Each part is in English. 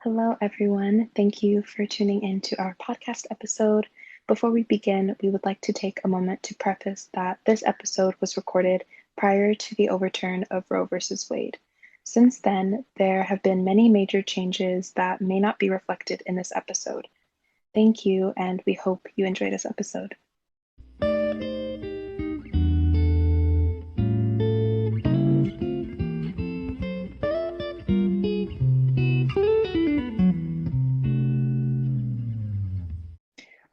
Hello, everyone. Thank you for tuning in to our podcast episode. Before we begin, we would like to take a moment to preface that this episode was recorded prior to the overturn of Roe versus Wade. Since then, there have been many major changes that may not be reflected in this episode. Thank you, and we hope you enjoy this episode.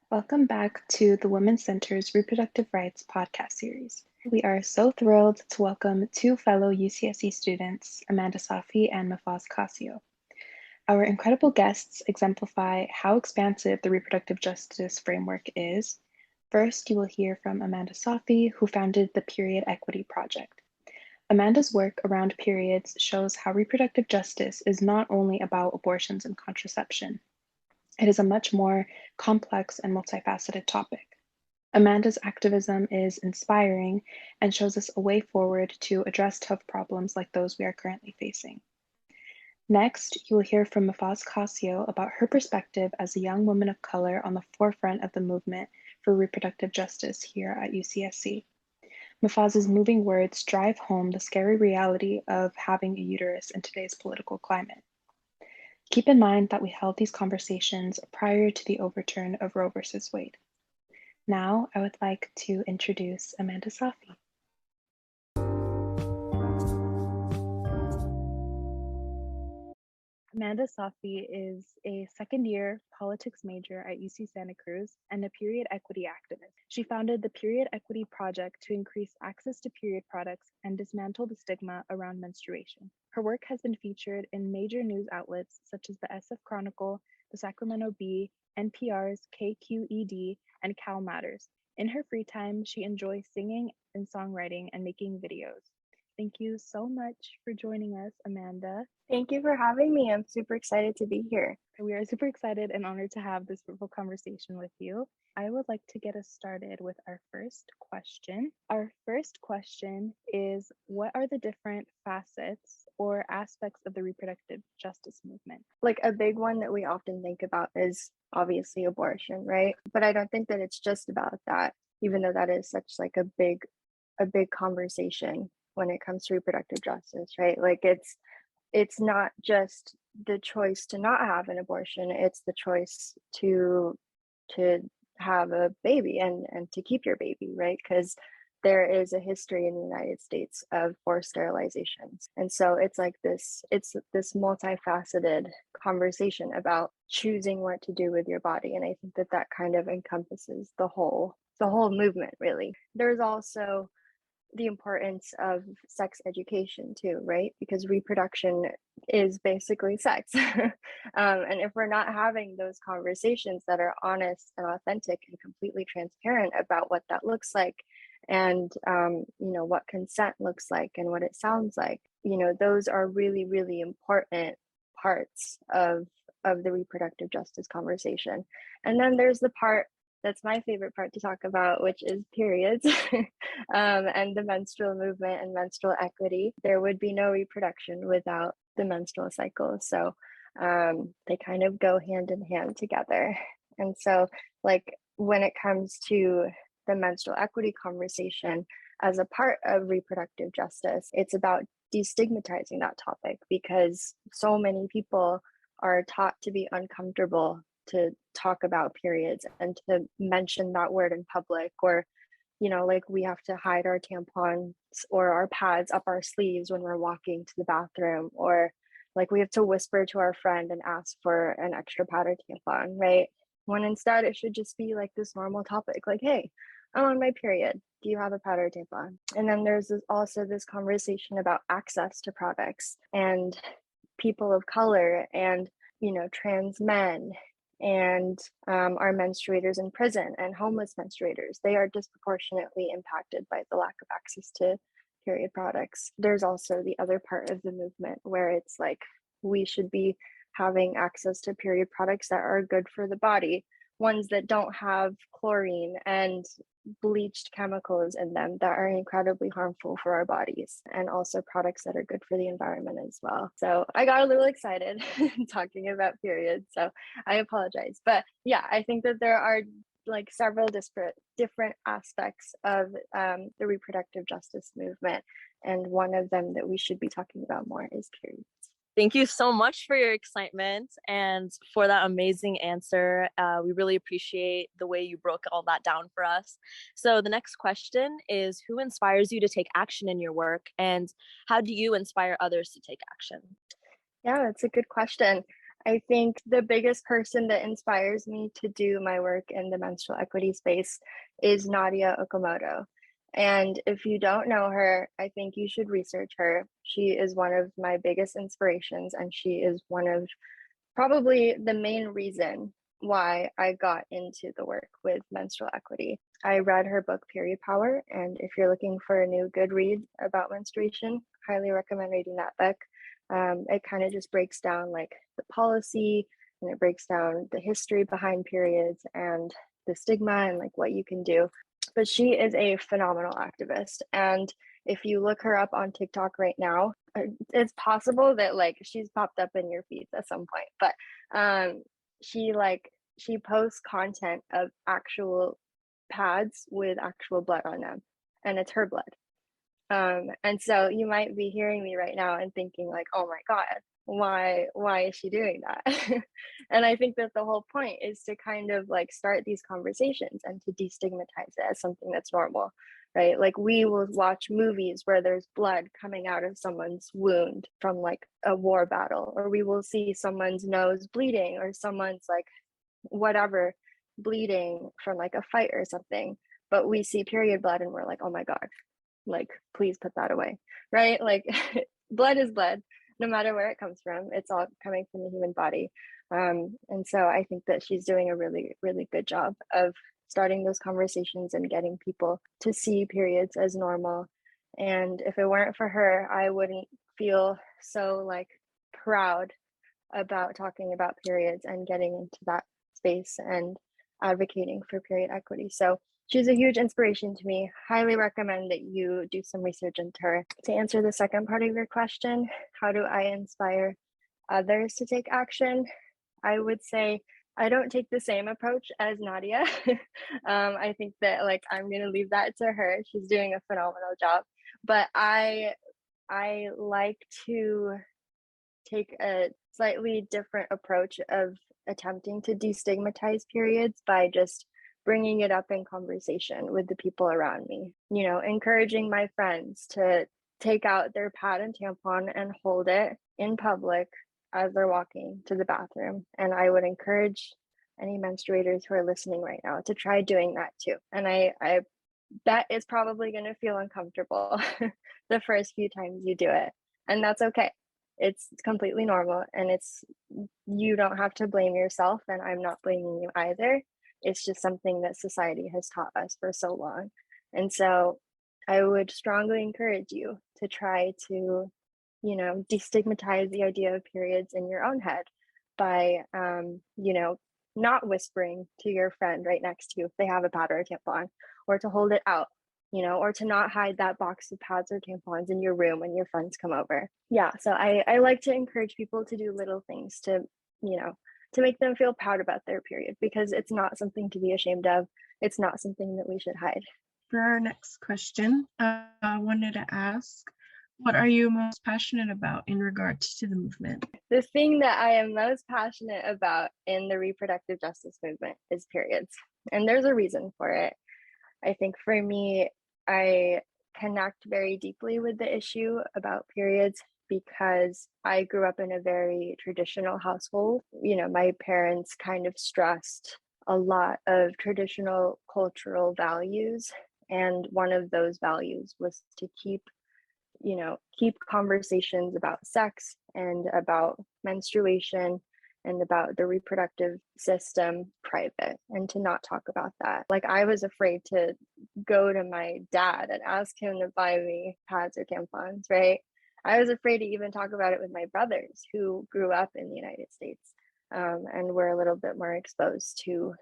Welcome back to the Women's Center's Reproductive Rights podcast series. We are so thrilled to welcome two fellow UCSC students, Amanda Safi and Mafaz Cassio. Our incredible guests exemplify how expansive the reproductive justice framework is. First, you will hear from Amanda Safi, who founded the Period Equity Project. Amanda's work around periods shows how reproductive justice is not only about abortions and contraception. It is a much more complex and multifaceted topic. Amanda's activism is inspiring and shows us a way forward to address tough problems like those we are currently facing. Next, you will hear from Mafaz Cassio about her perspective as a young woman of color on the forefront of the movement for reproductive justice here at UCSC. Mafaz's moving words drive home the scary reality of having a uterus in today's political climate. Keep in mind that we held these conversations prior to the overturn of Roe versus Wade. Now, I would like to introduce Amanda Safi. Amanda Safi is a second-year politics major at UC Santa Cruz and a period equity activist. She founded the Period Equity Project to increase access to period products and dismantle the stigma around menstruation. Her work has been featured in major news outlets such as the SF Chronicle, the Sacramento Bee, NPR's KQED, and Cal Matters. In her free time, she enjoys singing and songwriting and making videos. Thank you so much for joining us, Amanda. Thank you for having me. I'm super excited to be here. We are super excited and honored to have this fruitful conversation with you. I would like to get us started with our first question. Our first question is, what are the different facets or aspects of the reproductive justice movement? Like a big one that we often think about is obviously abortion, right? But I don't think that it's just about that, even though that is such like a big conversation when it comes to reproductive justice, right? Like it's not just the choice to not have an abortion, it's the choice to have a baby and to keep your baby, right? Because there is a history in the United States of forced sterilizations. And so it's this multifaceted conversation about choosing what to do with your body. And I think that kind of encompasses the whole movement, really. There's also the importance of sex education too, right? Because reproduction is basically sex. And if we're not having those conversations that are honest and authentic and completely transparent about what that looks like, and what consent looks like and what it sounds like, those are really, really important parts of the reproductive justice conversation. And then there's the part that's my favorite part to talk about, which is periods and the menstrual movement and menstrual equity. There would be no reproduction without the menstrual cycle. So they kind of go hand in hand together. And so, like, when it comes to the menstrual equity conversation as a part of reproductive justice, it's about destigmatizing that topic, because so many people are taught to be uncomfortable to talk about periods and to mention that word in public, or like we have to hide our tampons or our pads up our sleeves when we're walking to the bathroom, or like we have to whisper to our friend and ask for an extra pad or tampon, right? When instead it should just be like this normal topic, like, hey, I'm on my period, do you have a pad or tampon? And then there's also this conversation about access to products and people of color and trans men and our menstruators in prison and homeless menstruators. They are disproportionately impacted by the lack of access to period products. There's also the other part of the movement where it's like we should be having access to period products that are good for the body, ones that don't have chlorine and bleached chemicals in them that are incredibly harmful for our bodies, and also products that are good for the environment as well. So I got a little excited talking about periods, so I apologize. But yeah, I think that there are like several different aspects of the reproductive justice movement, and one of them that we should be talking about more is periods. Thank you so much for your excitement and for that amazing answer. We really appreciate the way you broke all that down for us. So the next question is, who inspires you to take action in your work, and how do you inspire others to take action? Yeah, that's a good question. I think the biggest person that inspires me to do my work in the menstrual equity space is Nadia Okamoto. And if you don't know her, I think you should research her. She is one of my biggest inspirations, and she is one of probably the main reason why I got into the work with menstrual equity. I read her book, Period Power, and if you're looking for a new good read about menstruation, highly recommend reading that book. It kind of just breaks down like the policy, and it breaks down the history behind periods and the stigma and like what you can do. But she is a phenomenal activist, and if you look her up on TikTok right now, it's possible that like she's popped up in your feeds at some point. But she posts content of actual pads with actual blood on them, and it's her blood. And so you might be hearing me right now and thinking like, oh my God, why is she doing that? And I think that the whole point is to kind of like start these conversations and to destigmatize it as something that's normal, right? Like we will watch movies where there's blood coming out of someone's wound from like a war battle, or we will see someone's nose bleeding, or someone's like whatever bleeding from like a fight or something. But we see period blood and we're like, oh my God, like please put that away, right? Like blood is blood, no matter where it comes from. It's all coming from the human body. And so I think that she's doing a really, really good job of starting those conversations and getting people to see periods as normal. And if it weren't for her, I wouldn't feel so like proud about talking about periods and getting into that space and advocating for period equity. So she's a huge inspiration to me. Highly recommend that you do some research into her. To answer the second part of your question, how do I inspire others to take action? I would say I don't take the same approach as Nadia. I think that like I'm going to leave that to her. She's doing a phenomenal job. But I like to take a slightly different approach of attempting to destigmatize periods by just bringing it up in conversation with the people around me, you know, encouraging my friends to take out their pad and tampon and hold it in public as they're walking to the bathroom. And I would encourage any menstruators who are listening right now to try doing that too. And I bet it's probably going to feel uncomfortable the first few times you do it. And that's okay. It's completely normal, and you don't have to blame yourself, and I'm not blaming you either. It's just something that society has taught us for so long. And so I would strongly encourage you to try to, you know, destigmatize the idea of periods in your own head by, you know, not whispering to your friend right next to you if they have a pad or a tampon, or to hold it out, you know, or to not hide that box of pads or tampons in your room when your friends come over. Yeah, so I like to encourage people to do little things to, you know, to make them feel proud about their period, because it's not something to be ashamed of. It's not something that we should hide. For our next question, I wanted to ask, what are you most passionate about in regards to the movement? The thing that I am most passionate about in the reproductive justice movement is periods. And there's a reason for it. I think for me, I connect very deeply with the issue about periods because I grew up in a very traditional household. You know, my parents kind of stressed a lot of traditional cultural values. And one of those values was to keep conversations about sex and about menstruation and about the reproductive system private, and to not talk about that. Like I was afraid to go to my dad and ask him to buy me pads or tampons, right? I was afraid to even talk about it with my brothers who grew up in the United States and were a little bit more exposed to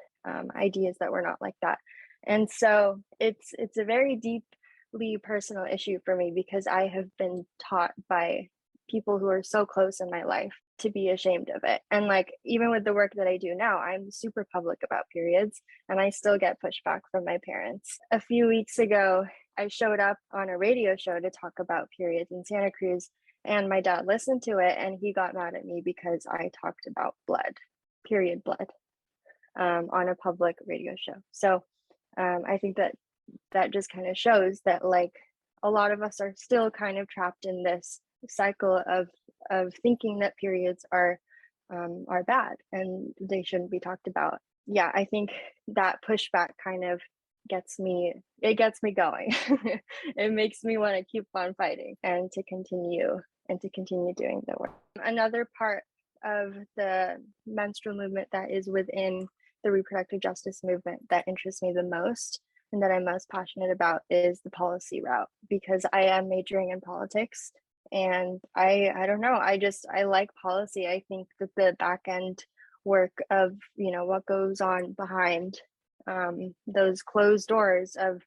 ideas that were not like that. And so it's a very deeply personal issue for me, because I have been taught by people who are so close in my life to be ashamed of it. And like, even with the work that I do now, I'm super public about periods, and I still get pushback from my parents. A few weeks ago, I showed up on a radio show to talk about periods in Santa Cruz, and my dad listened to it, and he got mad at me because I talked about blood, period blood, on a public radio show. So I think that just kind of shows that like a lot of us are still kind of trapped in this cycle of thinking that periods are bad and they shouldn't be talked about. Yeah, I think that pushback kind of gets me going. It makes me want to keep on fighting and to continue doing the work. Another part of the menstrual movement that is within the reproductive justice movement that interests me the most and that I'm most passionate about is the policy route, because I am majoring in politics. And I don't know, I like policy. I think that the back end work of, you know, what goes on behind those closed doors of,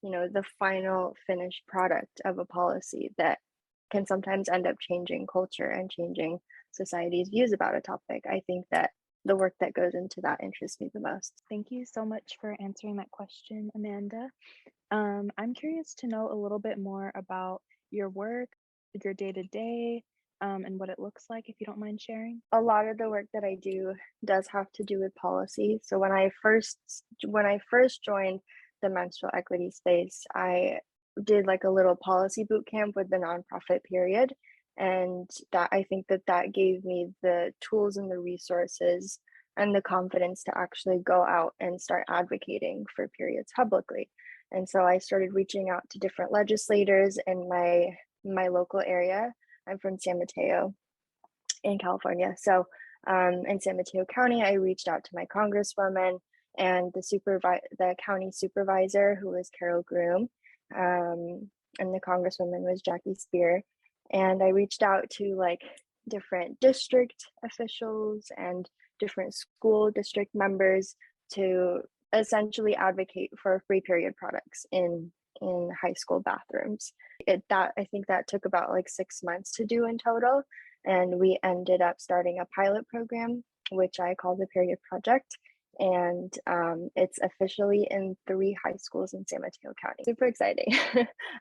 you know, the final finished product of a policy that can sometimes end up changing culture and changing society's views about a topic. I think that the work that goes into that interests me the most. Thank you so much for answering that question, Amanda. I'm curious to know a little bit more about your work, your day-to-day, and what it looks like, if you don't mind sharing. A lot of the work that I do does have to do with policy. So when I first joined the menstrual equity space, I did like a little policy boot camp with the nonprofit Period. And that, I think that gave me the tools and the resources and the confidence to actually go out and start advocating for periods publicly. And so I started reaching out to different legislators in my local area. I'm from San Mateo in California. So in San Mateo County, I reached out to my congresswoman and the county supervisor, who was Carol Groom, and the congresswoman was Jackie Spear. And I reached out to like different district officials and different school district members to essentially advocate for free period products in high school bathrooms. I think that took about like 6 months to do in total. And we ended up starting a pilot program, which I call the Period Project. And it's officially in 3 high schools in San Mateo County. Super exciting.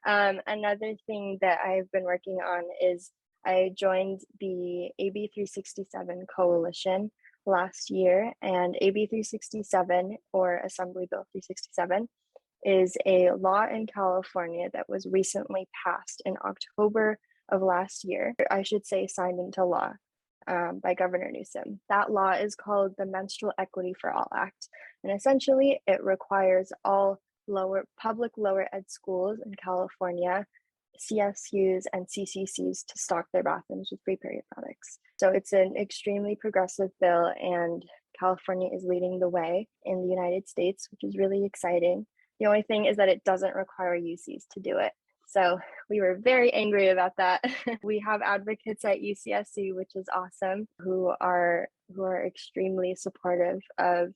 Another thing that I've been working on is I joined the AB 367 coalition last year, and AB 367, or Assembly Bill 367, is a law in California that was recently passed in October of last year. I should say signed into law by Governor Newsom. That law is called the Menstrual Equity for All Act. And essentially it requires all public lower ed schools in California, CSUs and CCCs, to stock their bathrooms with free period products. So it's an extremely progressive bill, and California is leading the way in the United States, which is really exciting. The only thing is that it doesn't require UCs to do it. So we were very angry about that. We have advocates at UCSC, which is awesome, who are extremely supportive of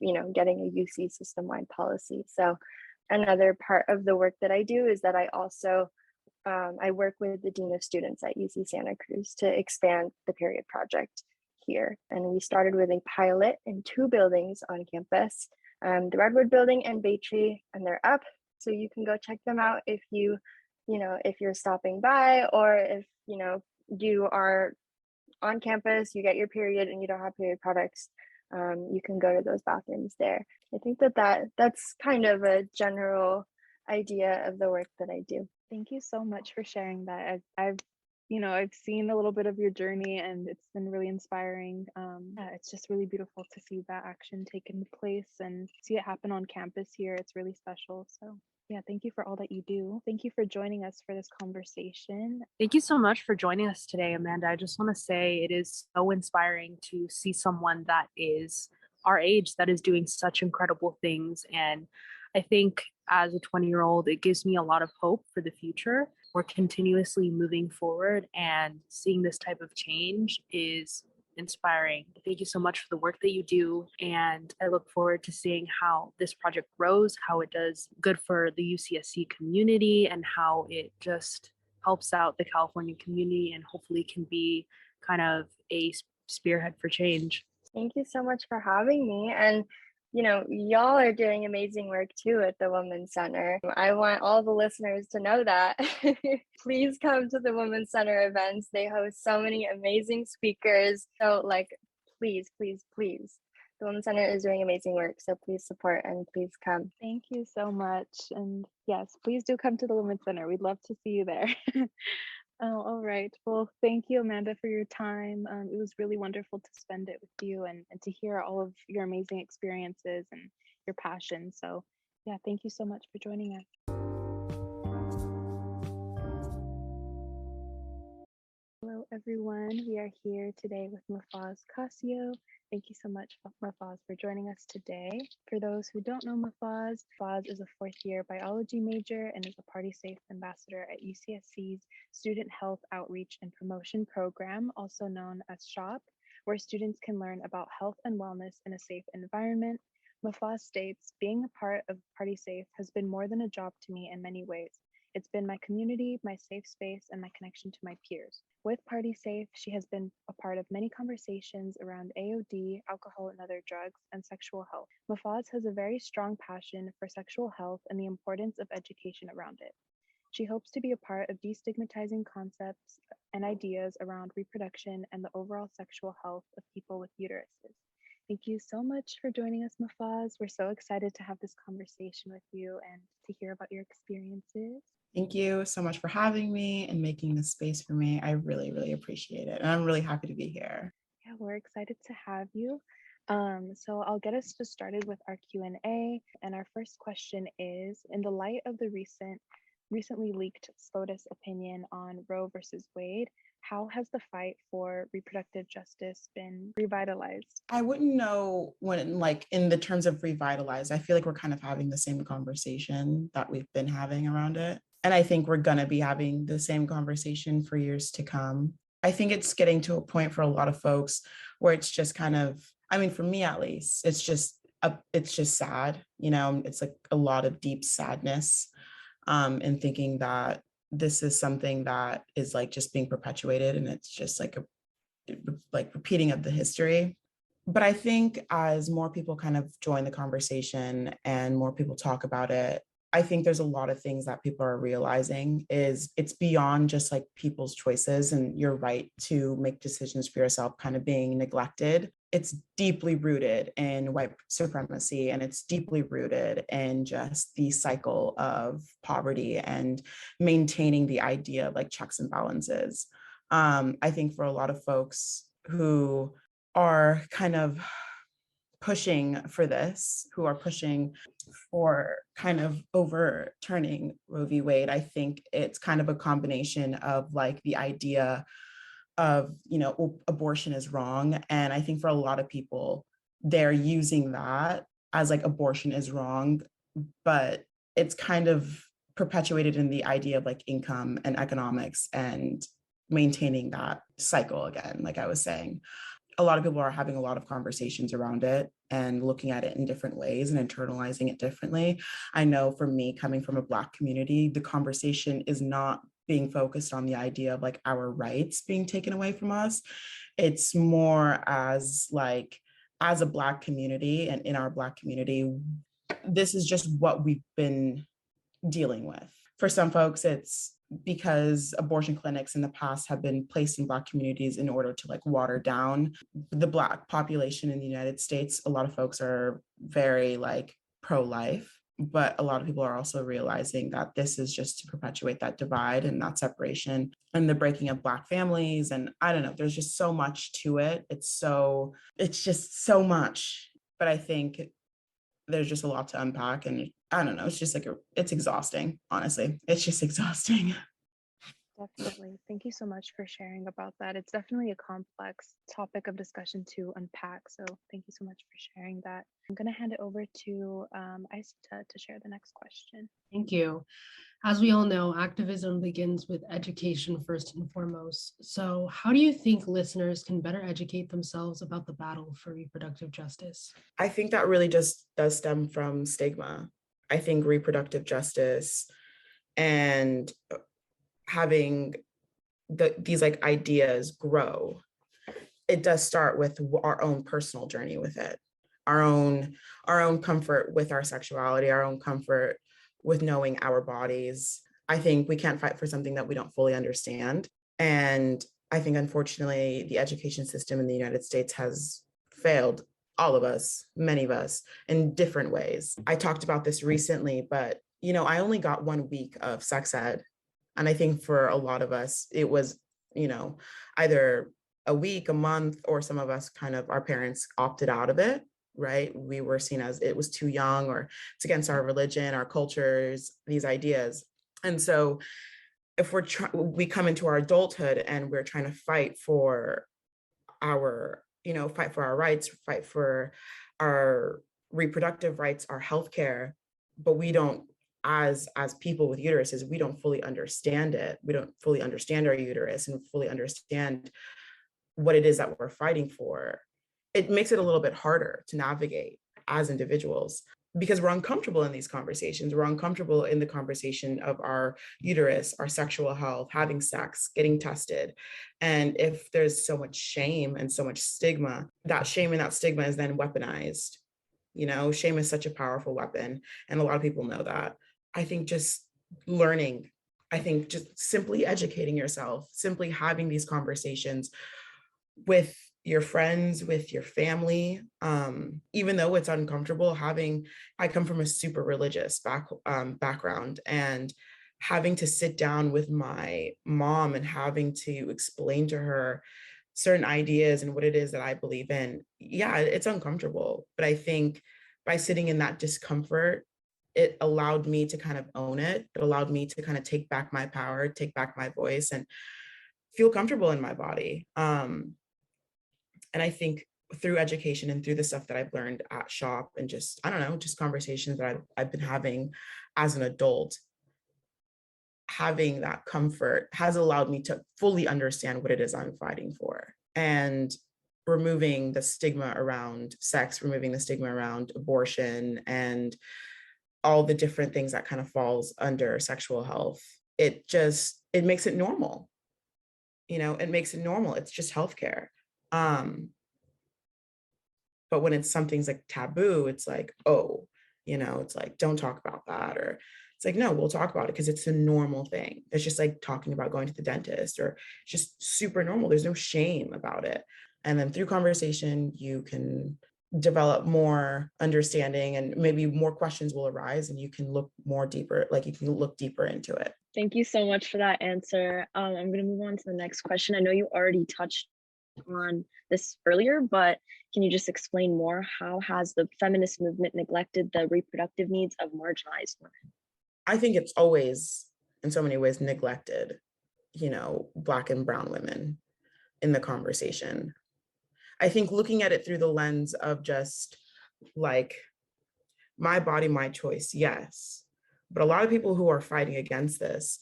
getting a UC system-wide policy. So another part of the work that I do is that I also I work with the Dean of Students at UC Santa Cruz to expand the Period Project here. And we started with a pilot in 2 buildings on campus, the Redwood Building and Bay Tree, and they're up. So you can go check them out if if you're stopping by, or if you are on campus, you get your period and you don't have period products, you can go to those bathrooms there. I think that's kind of a general idea of the work that I do. Thank you so much for sharing that. I've seen a little bit of your journey, and it's been really inspiring. It's just really beautiful to see that action taking place and see it happen on campus here. It's really special. So yeah, thank you for all that you do. Thank you for joining us for this conversation. Thank you so much for joining us today, Amanda. I just want to say it is so inspiring to see someone that is our age that is doing such incredible things. And I think as a 20-year-old, it gives me a lot of hope for the future. We're continuously moving forward, and seeing this type of change is inspiring. Thank you so much for the work that you do. And I look forward to seeing how this project grows, how it does good for the UCSC community, and how it just helps out the California community and hopefully can be kind of a spearhead for change. Thank you so much for having me. And y'all are doing amazing work too at the Women's Center. I want all the listeners to know that. Please come to the Women's Center events. They host so many amazing speakers. So please, please, please. The Women's Center is doing amazing work. So please support and please come. Thank you so much. And yes, please do come to the Women's Center. We'd love to see you there. Oh, all right. Well, thank you, Amanda, for your time. It was really wonderful to spend it with you and to hear all of your amazing experiences and your passion. So yeah, thank you so much for joining us. Hello, everyone. We are here today with Mafaz Cassio. Thank you so much, Mafaz, for joining us today. For those who don't know Mafaz, Mafaz is a fourth-year biology major and is a Party Safe ambassador at UCSC's Student Health Outreach and Promotion Program, also known as SHOP, where students can learn about health and wellness in a safe environment. Mafaz states, being a part of Party Safe has been more than a job to me in many ways. It's been my community, my safe space, and my connection to my peers. With Party Safe, she has been a part of many conversations around AOD, alcohol and other drugs, and sexual health. Mafaz has a very strong passion for sexual health and the importance of education around it. She hopes to be a part of destigmatizing concepts and ideas around reproduction and the overall sexual health of people with uteruses. Thank you so much for joining us, Mafaz. We're so excited to have this conversation with you and to hear about your experiences. Thank you so much for having me and making this space for me. I really, really appreciate it. And I'm really happy to be here. Yeah, we're excited to have you. So I'll get us just started with our Q&A. And our first question is, in the light of the recently leaked SCOTUS opinion on Roe versus Wade, how has the fight for reproductive justice been revitalized? I wouldn't know when, in the terms of revitalized, I feel like we're kind of having the same conversation that we've been having around it. And I think we're going to be having the same conversation for years to come. I think it's getting to a point for a lot of folks where it's just kind of, I mean, for me at least, it's just sad. It's like a lot of deep sadness and thinking that this is something that is just being perpetuated, and it's just like repeating of the history. But I think as more people kind of join the conversation and more people talk about it, I think there's a lot of things that people are realizing is it's beyond just people's choices and your right to make decisions for yourself kind of being neglected. It's deeply rooted in white supremacy, and it's deeply rooted in just the cycle of poverty and maintaining the idea of checks and balances. I think for a lot of folks who are kind of pushing for this, who are pushing for kind of overturning Roe v. Wade, I think it's kind of a combination of the idea of, abortion is wrong. And I think for a lot of people, they're using that as abortion is wrong, but it's kind of perpetuated in the idea of income and economics and maintaining that cycle again, like I was saying. A lot of people are having a lot of conversations around it and looking at it in different ways and internalizing it differently. I know for me, coming from a Black community, the conversation is not being focused on the idea of our rights being taken away from us. It's more as a Black community, and in our Black community, this is just what we've been dealing with. For some folks, it's because abortion clinics in the past have been placed in Black communities in order to water down the Black population in the United States. A lot of folks are very pro-life, but a lot of people are also realizing that this is just to perpetuate that divide and that separation and the breaking of Black families. And I don't know, there's just so much to it. It's just so much, but I think there's just a lot to unpack, and I don't know, it's just it's exhausting, honestly. It's just exhausting. Definitely. Thank you so much for sharing about that. It's definitely a complex topic of discussion to unpack. So thank you so much for sharing that. I'm going to hand it over to Isita to share the next question. Thank you. As we all know, activism begins with education first and foremost. So how do you think listeners can better educate themselves about the battle for reproductive justice? I think that really just does stem from stigma. I think reproductive justice and having these like ideas grow, it does start with our own personal journey with it, our own comfort with our sexuality, our own comfort with knowing our bodies. I think we can't fight for something that we don't fully understand. And I think, unfortunately, the education system in the United States has failed all of us, many of us, in different ways. I talked about this recently, but I only got 1 week of sex ed. And I think for a lot of us, it was, either a week, a month, or some of us our parents opted out of it, right? We were seen as it was too young, or it's against our religion, our cultures, these ideas. And so if we come into our adulthood and we're trying to fight for fight for our rights, fight for our reproductive rights, our healthcare, but we don't, as people with uteruses, we don't fully understand it. We don't fully understand our uterus and fully understand what it is that we're fighting for. It makes it a little bit harder to navigate as individuals, because we're uncomfortable in these conversations. We're uncomfortable in the conversation of our uterus, our sexual health, having sex, getting tested. And if there's so much shame and so much stigma, that shame and that stigma is then weaponized. Shame is such a powerful weapon, and a lot of people know that. I think just learning, just simply educating yourself, simply having these conversations with your friends, with your family, even though it's uncomfortable. I come from a super religious background, and having to sit down with my mom and having to explain to her certain ideas and what it is that I believe in, yeah, it's uncomfortable. But I think by sitting in that discomfort, it allowed me to kind of own it. It allowed me to kind of take back my power, take back my voice, and feel comfortable in my body. And I think through education and through the stuff that I've learned at shop, and just, I don't know, just conversations that I've been having as an adult, having that comfort has allowed me to fully understand what it is I'm fighting for, and removing the stigma around sex, removing the stigma around abortion, and all the different things that kind of falls under sexual health. It makes it normal. It makes it normal. It's just healthcare. But when something's like taboo, it's like, oh, it's like, don't talk about that. Or it's like, no, we'll talk about it because it's a normal thing. It's just like talking about going to the dentist, or just super normal. There's no shame about it. And then through conversation, you can develop more understanding, and maybe more questions will arise, and you can look deeper into it. Thank you so much for that answer. I'm going to move on to the next question. I know you already touched on this earlier, but can you just explain more? How has the feminist movement neglected the reproductive needs of marginalized women? I think it's always, in so many ways, neglected, Black and brown women in the conversation. I think looking at it through the lens of just like, my body, my choice, yes. But a lot of people who are fighting against this,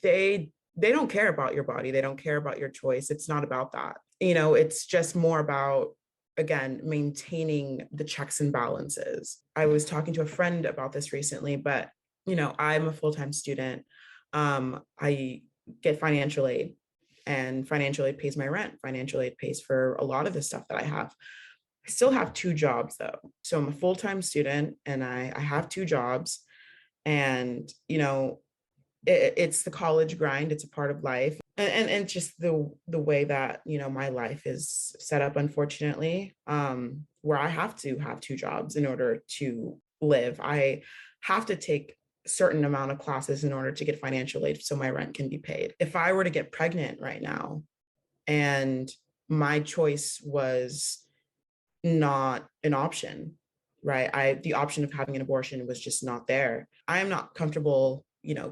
they don't care about your body. They don't care about your choice. It's not about that. It's just more about, again, maintaining the checks and balances. I was talking to a friend about this recently, but, I'm a full-time student. I get financial aid, and financial aid pays my rent. Financial aid pays for a lot of the stuff that I have. I still have 2 jobs though. So I'm a full-time student, and I have 2 jobs, and, it's the college grind. It's a part of life. And just the way that, my life is set up, unfortunately, where I have to have 2 jobs in order to live. I have to take a certain amount of classes in order to get financial aid so my rent can be paid. If I were to get pregnant right now, and my choice was not an option, right? The option of having an abortion was just not there. I am not comfortable,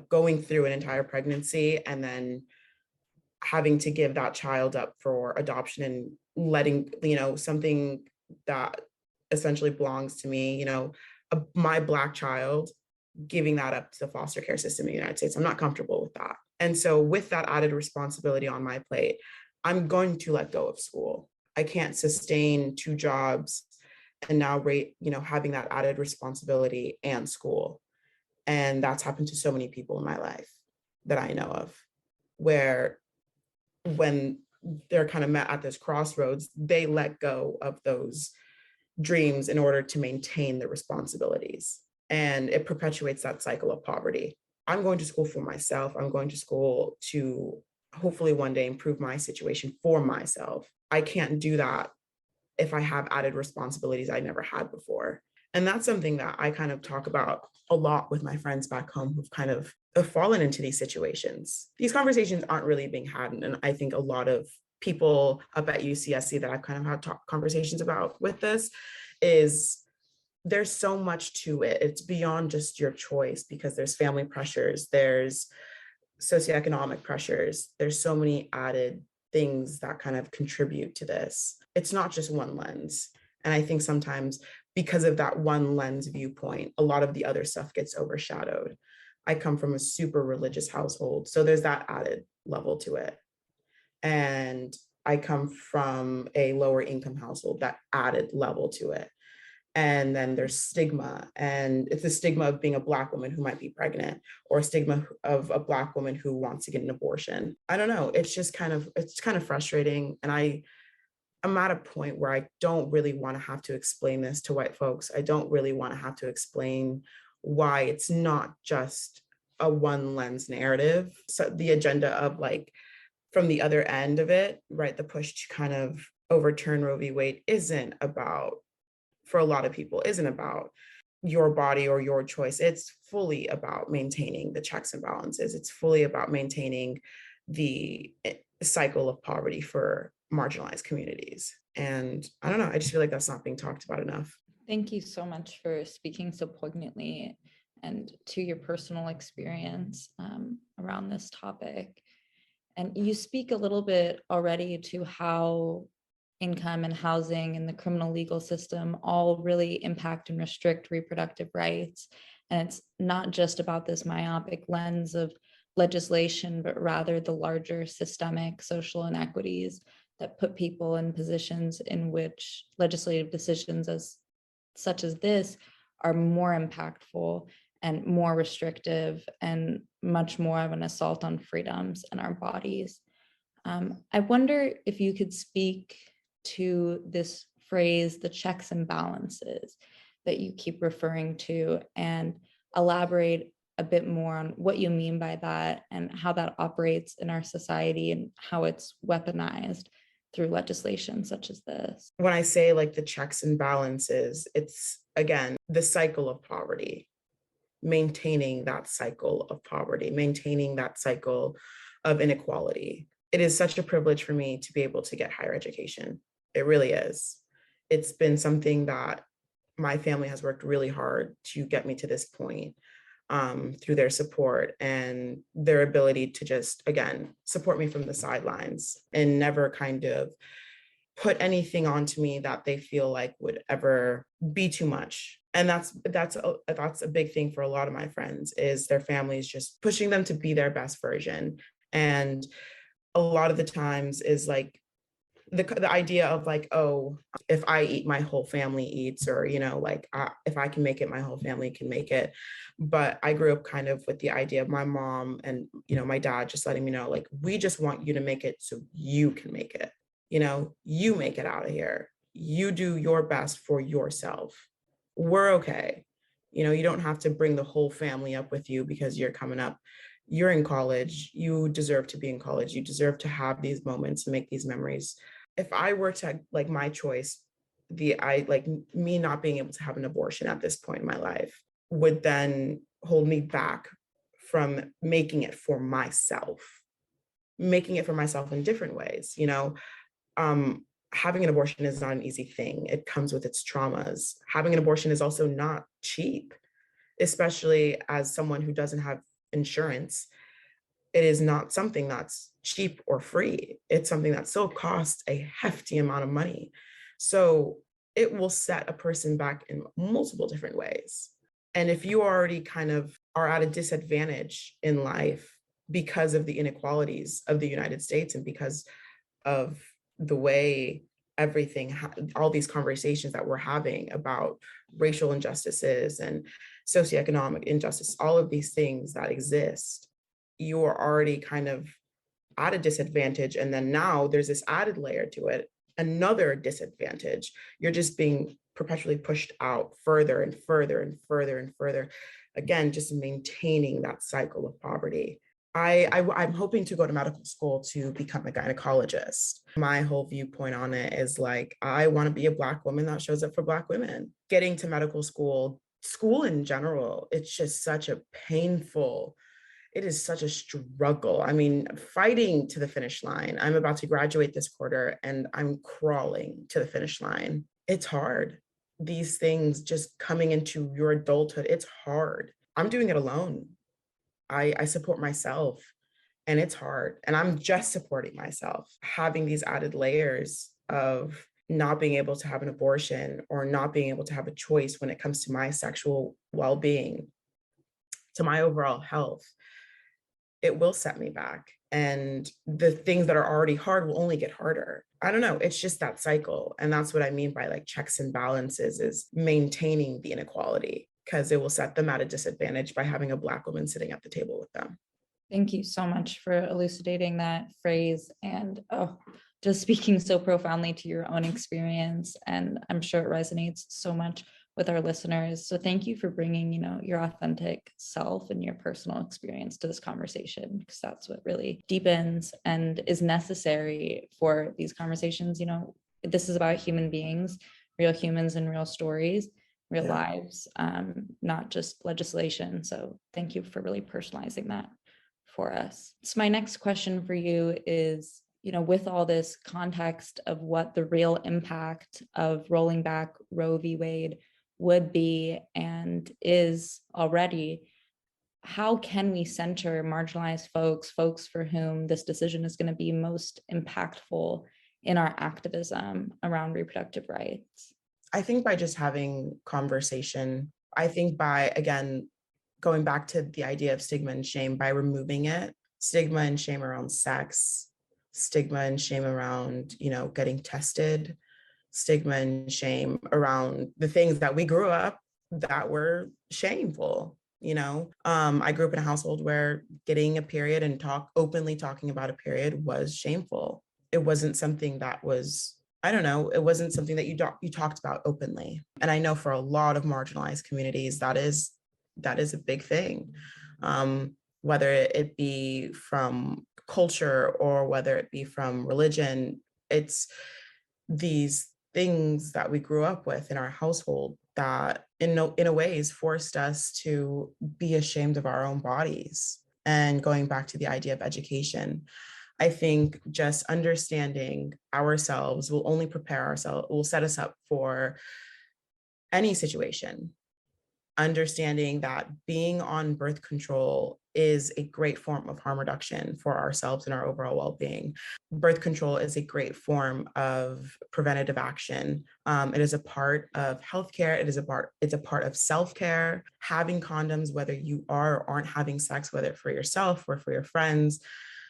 going through an entire pregnancy and then having to give that child up for adoption, and letting, something that essentially belongs to me, my Black child, giving that up to the foster care system in the United States. I'm not comfortable with that. And so with that added responsibility on my plate, I'm going to let go of school. I can't sustain 2 jobs and now having that added responsibility and school. And that's happened to so many people in my life that I know of, where when they're kind of met at this crossroads, they let go of those dreams in order to maintain the responsibilities. And it perpetuates that cycle of poverty. I'm going to school for myself. I'm going to school to hopefully one day improve my situation for myself. I can't do that if I have added responsibilities I never had before. And that's something that I kind of talk about a lot with my friends back home who've kind of fallen into these situations. These conversations aren't really being had. And I think a lot of people up at UCSC that I've kind of had conversations about with this is there's so much to it. It's beyond just your choice, because there's family pressures, there's socioeconomic pressures, there's so many added things that kind of contribute to this. It's not just one lens. And I think sometimes because of that one lens viewpoint, a lot of the other stuff gets overshadowed. I come from a super religious household, so there's that added level to it. And I come from a lower income household, that added level to it. And then there's stigma, and it's a stigma of being a Black woman who might be pregnant, or a stigma of a Black woman who wants to get an abortion. I don't know. It's just kind of frustrating. And I'm at a point where I don't really want to have to explain this to white folks. I don't really want to have to explain why it's not just a one lens narrative. So the agenda of from the other end of it, right, the push to kind of overturn Roe v. Wade for a lot of people, isn't about your body or your choice. It's fully about maintaining the checks and balances. It's fully about maintaining the cycle of poverty for marginalized communities. And I don't know, I just feel like that's not being talked about enough. Thank you so much for speaking so poignantly and to your personal experience around this topic. And you speak a little bit already to how income and housing and the criminal legal system all really impact and restrict reproductive rights. And it's not just about this myopic lens of legislation, but rather the larger systemic social inequities that put people in positions in which legislative decisions such as this are more impactful and more restrictive and much more of an assault on freedoms and our bodies. I wonder if you could speak to this phrase, the checks and balances that you keep referring to, and elaborate a bit more on what you mean by that and how that operates in our society and how it's weaponized through legislation such as this. When I say the checks and balances, it's again, the cycle of poverty, maintaining that cycle of poverty, maintaining that cycle of inequality. It is such a privilege for me to be able to get higher education. It really is. It's been something that my family has worked really hard to get me to this point, through their support and their ability to just, again, support me from the sidelines and never kind of put anything onto me that they feel like would ever be too much. And that's a big thing for a lot of my friends, is their families just pushing them to be their best version. And a lot of the times is the idea of oh, if I eat, my whole family eats, or if I can make it, my whole family can make it. But I grew up kind of with the idea of my mom and my dad just letting me know, we just want you to make it so you can make it. You make it out of here. You do your best for yourself. We're okay. You don't have to bring the whole family up with you because you're coming up. You're in college. You deserve to be in college. You deserve to have these moments and make these memories. If I were to my choice, me not being able to have an abortion at this point in my life would then hold me back from making it for myself in different ways. Having an abortion is not an easy thing. It comes with its traumas. Having an abortion is also not cheap, especially as someone who doesn't have insurance. It is not something that's cheap or free. It's something that still costs a hefty amount of money. So it will set a person back in multiple different ways. And if you already kind of are at a disadvantage in life because of the inequalities of the United States and because of the way everything, all these conversations that we're having about racial injustices and socioeconomic injustice, all of these things that exist, you are already kind of at a disadvantage. And then now there's this added layer to it, another disadvantage. You're just being perpetually pushed out further and further and further and further. Again, just maintaining that cycle of poverty. I'm hoping to go to medical school to become a gynecologist. My whole viewpoint on it is like, I want to be a Black woman that shows up for Black women. Getting to medical school in general, it's just such a painful, it is such a struggle. I mean, fighting to the finish line. I'm about to graduate this quarter and I'm crawling to the finish line. It's hard. These things just coming into your adulthood, it's hard. I'm doing it alone. I support myself and it's hard. And I'm just supporting myself. Having these added layers of not being able to have an abortion or not being able to have a choice when it comes to my sexual well-being, to my overall health, it will set me back. And the things that are already hard will only get harder. I don't know. It's just that cycle. And that's what I mean by like checks and balances, is maintaining the inequality, because it will set them at a disadvantage by having a Black woman sitting at the table with them. Thank you so much for elucidating that phrase and just speaking so profoundly to your own experience. And I'm sure it resonates so much with our listeners. So thank you for bringing, your authentic self and your personal experience to this conversation, because that's what really deepens and is necessary for these conversations. This is about human beings, real humans and real stories, real lives, not just legislation. So thank you for really personalizing that for us. So my next question for you is, with all this context of what the real impact of rolling back Roe v. Wade would be and is already, how can we center marginalized folks for whom this decision is going to be most impactful in our activism around reproductive rights? I think by just having conversation, I think by, again, going back to the idea of stigma and shame, by removing it, stigma and shame around sex, stigma and shame around, getting tested, stigma and shame around the things that we grew up that were shameful. I grew up in a household where getting a period and openly talking about a period was shameful. It wasn't something that was, it wasn't something that you talked about openly. And I know for a lot of marginalized communities, that is a big thing. Whether it be from culture or whether it be from religion, it's these things that we grew up with in our household that in a ways forced us to be ashamed of our own bodies. And going back to the idea of education, I think just understanding ourselves will only will set us up for any situation. Understanding that being on birth control is a great form of harm reduction for ourselves and our overall well-being. Birth control is a great form of preventative action. It is a part of healthcare. It's a part of self-care. Having condoms, whether you are or aren't having sex, whether for yourself or for your friends,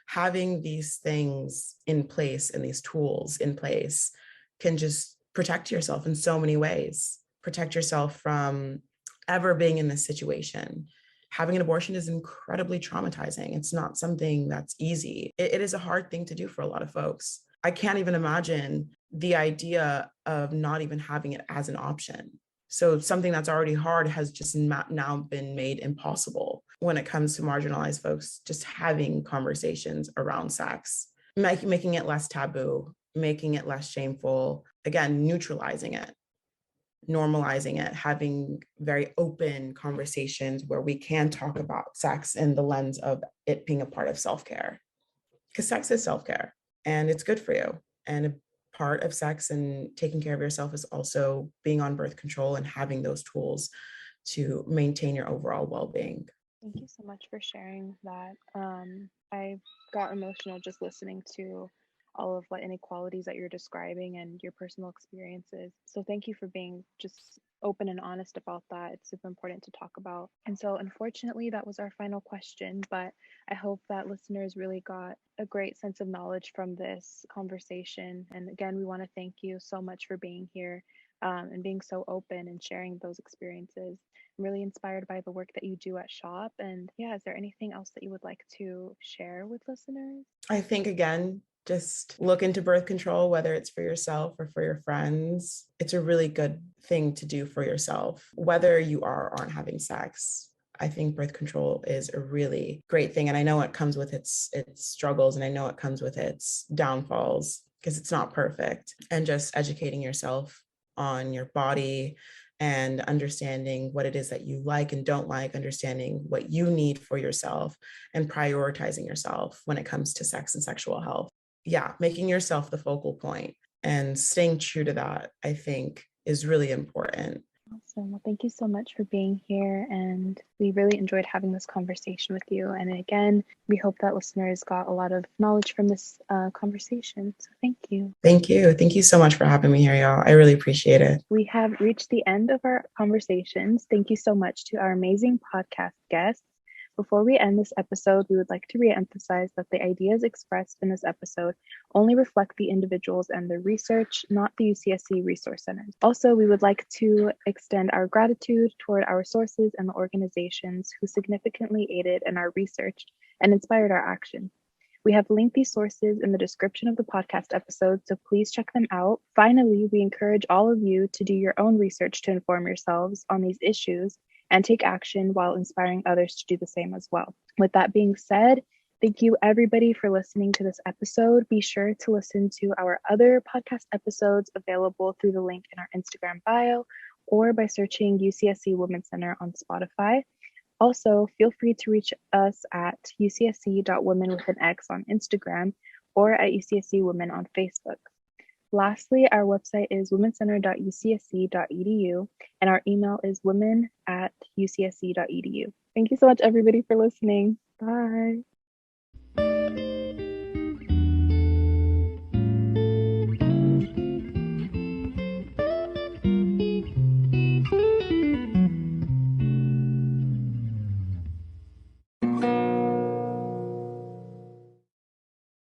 having these things in place and these tools in place can just protect yourself in so many ways. Protect yourself from ever being in this situation. Having an abortion is incredibly traumatizing. It's not something that's easy. It is a hard thing to do for a lot of folks. I can't even imagine the idea of not even having it as an option. So something that's already hard has just now been made impossible when it comes to marginalized folks, just having conversations around sex, making it less taboo, making it less shameful, again, neutralizing it, normalizing it, having very open conversations where we can talk about sex in the lens of it being a part of self-care. Because sex is self-care and it's good for you. And a part of sex and taking care of yourself is also being on birth control and having those tools to maintain your overall well-being. Thank you so much for sharing that. I got emotional just listening to all of what inequalities that you're describing and your personal experiences. So thank you for being just open and honest about that. It's super important to talk about. And so unfortunately, that was our final question, but I hope that listeners really got a great sense of knowledge from this conversation. And again, we want to thank you so much for being here and being so open and sharing those experiences. I'm really inspired by the work that you do at SHOP. And yeah, is there anything else that you would like to share with listeners? I think, again, just look into birth control, whether it's for yourself or for your friends. It's a really good thing to do for yourself, whether you are or aren't having sex. I think birth control is a really great thing. And I know it comes with its struggles, and I know it comes with its downfalls because it's not perfect. And just educating yourself on your body and understanding what it is that you like and don't like, understanding what you need for yourself, and prioritizing yourself when it comes to sex and sexual health. Yeah, making yourself the focal point and staying true to that, I think, is really important. Awesome. Well, thank you so much for being here. And we really enjoyed having this conversation with you. And again, we hope that listeners got a lot of knowledge from this conversation. So thank you. Thank you. Thank you so much for having me here, y'all. I really appreciate it. We have reached the end of our conversations. Thank you so much to our amazing podcast guests. Before we end this episode, we would like to reemphasize that the ideas expressed in this episode only reflect the individuals and their research, not the UCSC Resource Centers. Also, we would like to extend our gratitude toward our sources and the organizations who significantly aided in our research and inspired our action. We have linked these sources in the description of the podcast episode, so please check them out. Finally, we encourage all of you to do your own research to inform yourselves on these issues and take action while inspiring others to do the same as well. With that being said, thank you everybody for listening to this episode. Be sure to listen to our other podcast episodes available through the link in our Instagram bio or by searching UCSC Women's Center on Spotify. Also, feel free to reach us at ucsc.women with an X on Instagram or at UCSC Women on Facebook. Lastly, our website is womencenter.ucsc.edu and our email is women@ucsc.edu. Thank you so much, everybody, for listening. Bye.